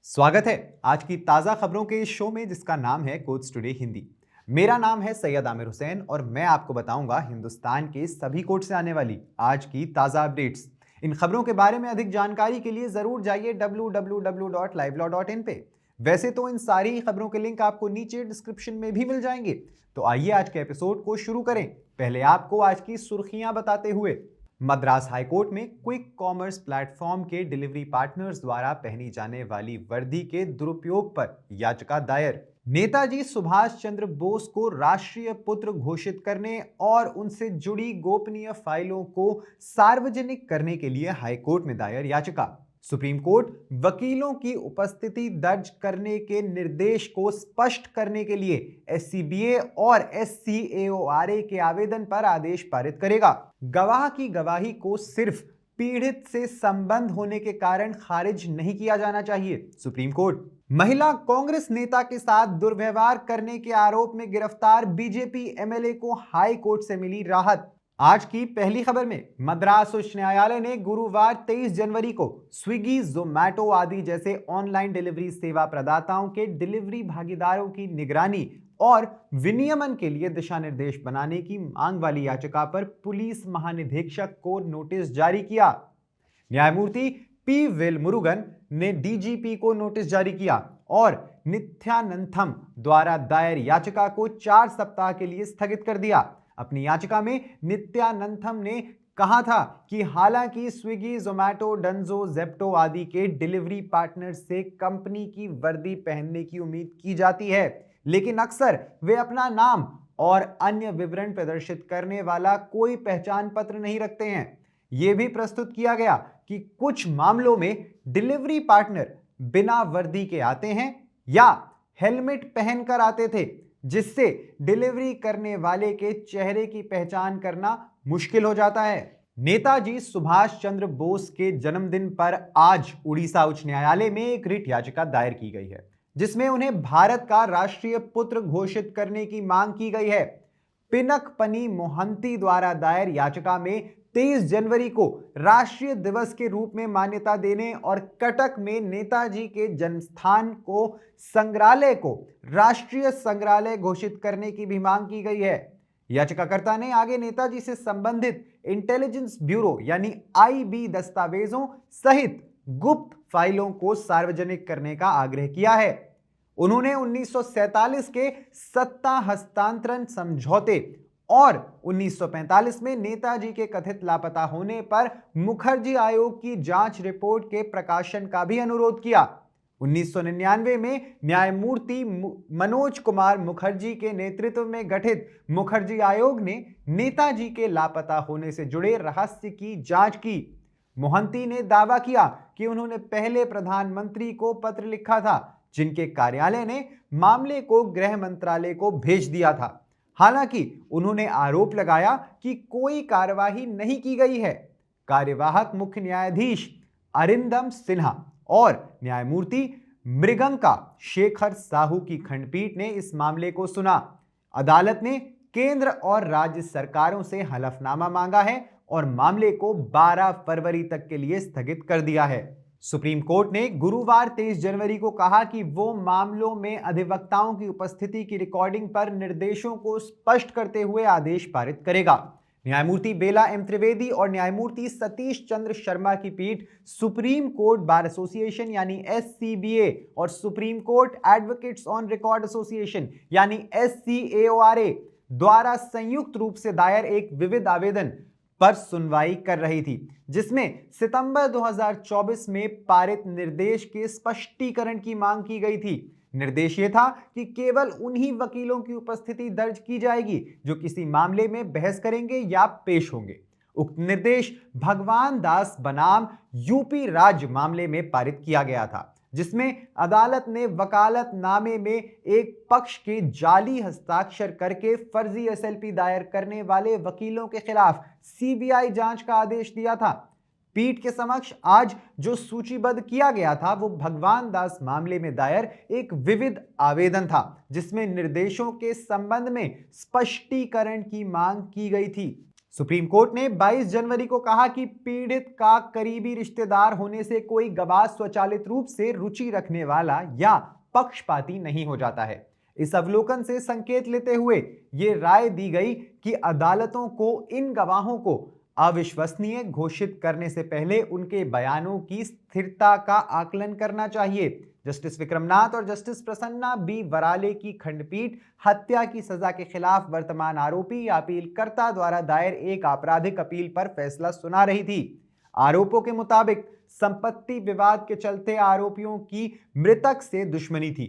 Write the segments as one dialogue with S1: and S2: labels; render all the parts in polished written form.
S1: स्वागत है आज की ताजा खबरों के इस शो में जिसका नाम है कोट्स टुडे हिंदी। मेरा नाम है सैयद आमिर हुसैन और मैं आपको बताऊंगा हिंदुस्तान के सभी कोर्ट से आने वाली आज की ताजा अपडेट्स। इन खबरों के बारे में अधिक जानकारी के लिए जरूर जाइए www.livelawin पे। वैसे तो इन सारी खबरों के लिंक आपको नीचे डिस्क्रिप्शन में भी मिल जाएंगे। तो आइए आज के एपिसोड को शुरू करें। पहले आपको आज की सुर्खियां बताते हुए मद्रास हाईकोर्ट में क्विक कॉमर्स प्लेटफॉर्म के डिलीवरी पार्टनर्स द्वारा पहनी जाने वाली वर्दी के दुरुपयोग पर याचिका दायर। नेताजी सुभाष चंद्र बोस को राष्ट्रीय पुत्र घोषित करने और उनसे जुड़ी गोपनीय फाइलों को सार्वजनिक करने के लिए हाईकोर्ट में दायर याचिका। सुप्रीम कोर्ट वकीलों की उपस्थिति दर्ज करने के निर्देश को स्पष्ट करने के लिए एससीबीए और एससीएओआरए के आवेदन पर आदेश पारित करेगा। गवाह की गवाही को सिर्फ पीड़ित से संबंध होने के कारण खारिज नहीं किया जाना चाहिए। सुप्रीम कोर्ट महिला कांग्रेस नेता के साथ दुर्व्यवहार करने के आरोप में गिरफ्तार बीजेपी एमएलए को हाई कोर्ट से मिली राहत। आज की पहली खबर में मद्रास उच्च न्यायालय ने गुरुवार 23 जनवरी को स्विगी, जोमैटो आदि जैसे ऑनलाइन डिलीवरी सेवा प्रदाताओं के डिलीवरी भागीदारों की निगरानी और विनियमन के लिए दिशा निर्देश बनाने की मांग वाली याचिका पर पुलिस महानिदेशक को नोटिस जारी किया। न्यायमूर्ति पी वेलमुरुगन ने डीजीपी को नोटिस जारी किया और नित्यानंथम द्वारा दायर याचिका को 4 सप्ताह के लिए स्थगित कर दिया। अपनी याचिका में नित्यानंथम ने कहा था कि हालांकि स्विगी, जोमैटो, डंजो, जेप्टो आदि के डिलीवरी पार्टनर से कंपनी की वर्दी पहनने की उम्मीद की जाती है, लेकिन अक्सर वे अपना नाम और अन्य विवरण प्रदर्शित करने वाला कोई पहचान पत्र नहीं रखते हैं। यह भी प्रस्तुत किया गया कि कुछ मामलों में डिलीवरी पार्टनर बिना वर्दी के आते हैं या हेलमेट पहनकर आते थे, जिससे डिलीवरी करने वाले के चेहरे की पहचान करना मुश्किल हो जाता है। नेताजी सुभाष चंद्र बोस के जन्मदिन पर आज उड़ीसा उच्च न्यायालय में एक रिट याचिका दायर की गई है, जिसमें उन्हें भारत का राष्ट्रीय पुत्र घोषित करने की मांग की गई है। पिनकपनी मोहंती द्वारा दायर याचिका में 23 जनवरी को राष्ट्रीय दिवस के रूप में मान्यता देने और कटक में नेताजी के जन्मस्थान को संग्रहालय को राष्ट्रीय संग्रहालय घोषित करने की भी मांग की गई है। याचिकाकर्ता ने आगे नेताजी से संबंधित इंटेलिजेंस ब्यूरो यानी आईबी दस्तावेजों सहित गुप्त फाइलों को सार्वजनिक करने का आग्रह किया है। उन्होंने 1947 के सत्ता हस्तांतरण समझौते और 1945 में नेताजी के कथित लापता होने पर मुखर्जी आयोग की जांच रिपोर्ट के प्रकाशन का भी अनुरोध किया। 1999 में न्यायमूर्ति मनोज कुमार मुखर्जी के नेतृत्व में गठित मुखर्जी आयोग ने नेताजी के लापता होने से जुड़े रहस्य की जांच की। मोहंती ने दावा किया कि उन्होंने पहले प्रधानमंत्री को पत्र लिखा था, जिनके कार्यालय ने मामले को गृह मंत्रालय को भेज दिया था। हालांकि उन्होंने आरोप लगाया कि कोई कार्यवाही नहीं की गई है। कार्यवाहक मुख्य न्यायाधीश अरिंदम सिन्हा और न्यायमूर्ति मृगंका शेखर साहू की खंडपीठ ने इस मामले को सुना। अदालत ने केंद्र और राज्य सरकारों से हलफनामा मांगा है और मामले को 12 फरवरी तक के लिए स्थगित कर दिया है। सुप्रीम कोर्ट ने गुरुवार 23 जनवरी को कहा कि वो मामलों में अधिवक्ताओं की उपस्थिति की रिकॉर्डिंग पर निर्देशों को स्पष्ट करते हुए आदेश पारित करेगा। न्यायमूर्ति बेला एम त्रिवेदी और न्यायमूर्ति सतीश चंद्र शर्मा की पीठ सुप्रीम कोर्ट बार एसोसिएशन यानी एससीबीए और supreme court advocates on record association यानी एससीएओआरए द्वारा संयुक्त रूप से दायर एक विविध आवेदन पर सुनवाई कर रही थी, जिसमें सितंबर 2024 में पारित निर्देश के स्पष्टीकरण की मांग की गई थी। निर्देश ये था कि केवल उन्हीं वकीलों की उपस्थिति दर्ज की जाएगी जो किसी मामले में बहस करेंगे या पेश होंगे। उक्त निर्देश भगवान दास बनाम यूपी राज्य मामले में पारित किया गया था, जिसमें अदालत ने वकालतनामे में एक पक्ष के जाली हस्ताक्षर करके फर्जी एसएलपी दायर करने वाले वकीलों के खिलाफ सीबीआई जांच का आदेश दिया था। पीठ के समक्ष आज जो सूचीबद्ध किया गया था वो भगवान दास मामले में दायर एक विविध आवेदन था, जिसमें निर्देशों के संबंध में स्पष्टीकरण की मांग की गई थी। सुप्रीम कोर्ट ने 22 जनवरी को कहा कि पीड़ित का करीबी रिश्तेदार होने से कोई गवाह स्वचालित रूप से रुचि रखने वाला या पक्षपाती नहीं हो जाता है। इस अवलोकन से संकेत लेते हुए यह राय दी गई कि अदालतों को इन गवाहों को अविश्वसनीय घोषित करने से पहले उनके बयानों की स्थिरता का आकलन करना चाहिए। जस्टिस विक्रमनाथ और जस्टिस प्रसन्ना बी वराले की खंडपीठ हत्या की सजा के खिलाफ वर्तमान आरोपी या अपीलकर्ता द्वारा दायर एक आपराधिक अपील पर फैसला सुना रही थी। आरोपों के मुताबिक संपत्ति विवाद के चलते आरोपियों की मृतक से दुश्मनी थी।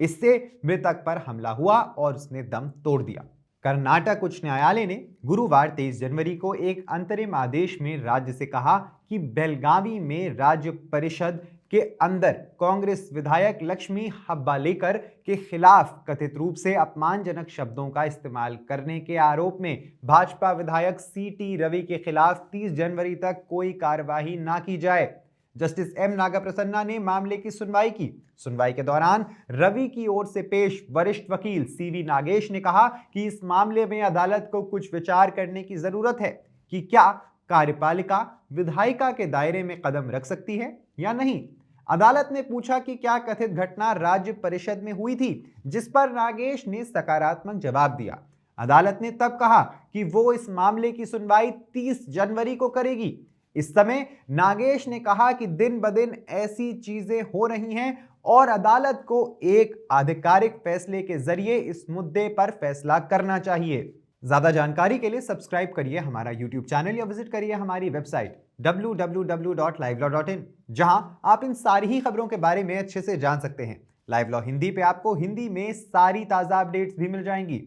S1: इससे मृतक पर हमला हुआ और उसने दम तोड़ दिया। कर्नाटक उच्च न्यायालय ने गुरुवार 23 जनवरी को एक अंतरिम आदेश में राज्य से कहा कि बेलगावी में राज्य परिषद के अंदर कांग्रेस विधायक लक्ष्मी हब्बालेकर के खिलाफ कथित रूप से अपमानजनक शब्दों का इस्तेमाल करने के आरोप में भाजपा विधायक सीटी रवि के खिलाफ 30 जनवरी तक कोई कार्यवाही ना की जाए। जस्टिस एम नागप्रसन्ना ने मामले की सुनवाई की। सुनवाई के दौरान रवि की ओर से पेश वरिष्ठ वकील सीवी नागेश ने कहा कि इस मामले में अदालत को कुछ विचार करने की जरूरत है कि क्या कार्यपालिका विधायिका के दायरे में कदम रख सकती है या नहीं। अदालत ने पूछा कि क्या कथित घटना राज्य परिषद में हुई थी, जिस पर नागेश ने सकारात्मक जवाब दिया। अदालत ने तब कहा कि वो इस मामले की सुनवाई 30 जनवरी को करेगी। इस समय नागेश ने कहा कि दिन ब दिन ऐसी चीजें हो रही हैं और अदालत को एक आधिकारिक फैसले के जरिए इस मुद्दे पर फैसला करना चाहिए। ज्यादा जानकारी के लिए सब्सक्राइब करिए हमारा YouTube चैनल या विजिट करिए हमारी वेबसाइट www.livelaw.in, जहां आप इन सारी ही खबरों के बारे में अच्छे से जान सकते हैं। लाइव लॉ हिंदी पे आपको हिंदी में सारी ताजा अपडेट्स भी मिल जाएंगी।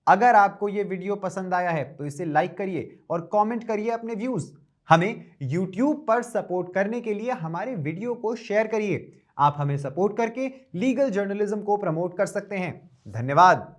S1: अगर आपको ये वीडियो पसंद आया है तो इसे लाइक करिए और कमेंट करिए अपने व्यूज। हमें YouTube पर सपोर्ट करने के लिए हमारे वीडियो को शेयर करिए। आप हमें सपोर्ट करके लीगल जर्नलिज्म को प्रमोट कर सकते हैं। धन्यवाद।